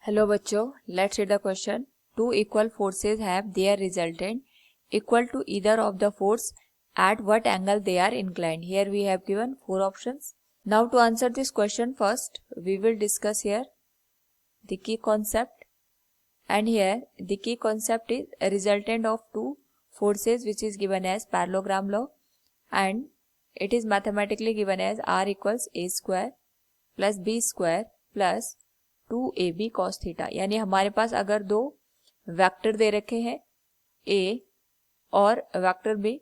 Hello बच्चों, let's read the question. Two equal forces have their resultant equal to either of the force at what angle they are inclined. Here we have given four options. Now to answer this question, first we will discuss here the key concept, and here the key concept is a resultant of two forces which is given as parallelogram law, and it is mathematically given as R equals a square plus b square plus 2ab cos theta. यानी हमारे पास अगर दो vector दे रखे हैं a और vector b,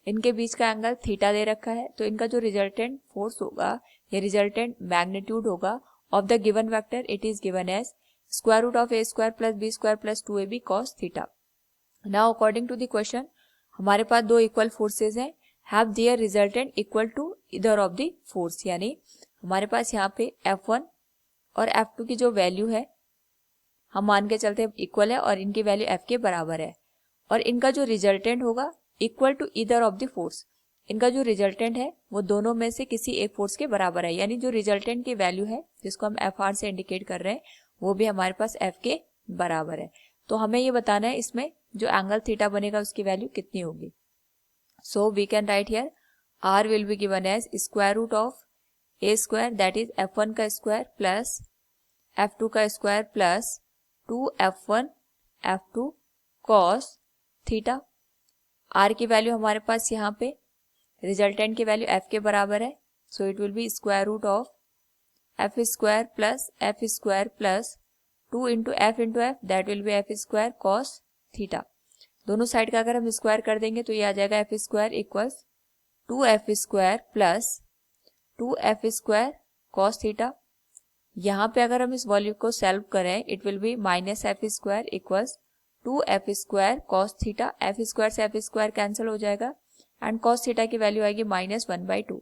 इनके बीच का angle theta दे रखा है, तो इनका जो रिजल्टेंट फोर्स होगा या रिजल्टेंट मैग्नीट्यूड होगा of the given vector, it is given as square root of a square plus b square plus 2ab cos theta. Now according to the question, हमारे पास दो इक्वल फोर्सेज हैं, have their resultant equal to either of the force. यानी हमारे पास यहाँ पे F1 और F2 की जो वैल्यू है हम मान के चलते हैं इक्वल है और इनकी वैल्यू F के बराबर है, और इनका जो रिजल्टेंट होगा equal to either of the force. इनका जो रिजल्टेंट है वो दोनों में से किसी एक फोर्स के बराबर है. यानी जो रिजल्टेंट की वैल्यू है जिसको हम FR से इंडिकेट कर रहे हैं वो भी हमारे पास F के बराबर है. तो हमें ये बताना है इसमें जो एंगल थीटा बनेगा उसकी वैल्यू कितनी होगी. So we can write here R will be given as square root of a square that is F1 का स्क्वायर प्लस F2 का square plus 2F1 F2 cos theta. R की value हमारे पास यहाँ पे रिजल्टेंट की वैल्यू F के बराबर है, so it will be square root of F square plus F square plus 2 into F that will be F square cos theta. दोनों साइड का अगर हम स्क्वायर कर देंगे तो ये आ जाएगा F square equals 2F square plus 2F square cos theta. यहाँ पे अगर हम इस वॉल्यूम को सॉल्व करें it will B minus F square equals 2F square cos theta. F square से F स्क्वायर कैंसिल हो जाएगा एंड cos थीटा की वैल्यू आएगी -1/2.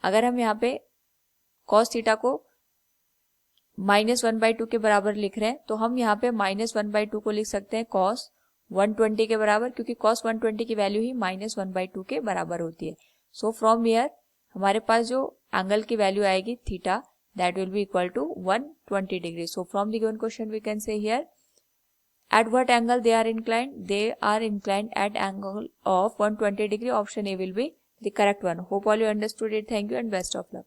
अगर हम यहाँ पे cos थीटा को -1/2 के बराबर लिख रहे हैं तो हम यहाँ पे -1/2 को लिख सकते हैं cos 120 के बराबर, क्योंकि cos 120 की वैल्यू ही -1/2 के बराबर होती है. सो फ्रॉम हियर हमारे पास जो एंगल की वैल्यू आएगी theta, that will be equal to 120 degrees. So from the given question we can say here at what angle they are inclined. They are inclined at angle of 120 degree. Option A will be the correct one. Hope all you understood it. Thank you and best of luck.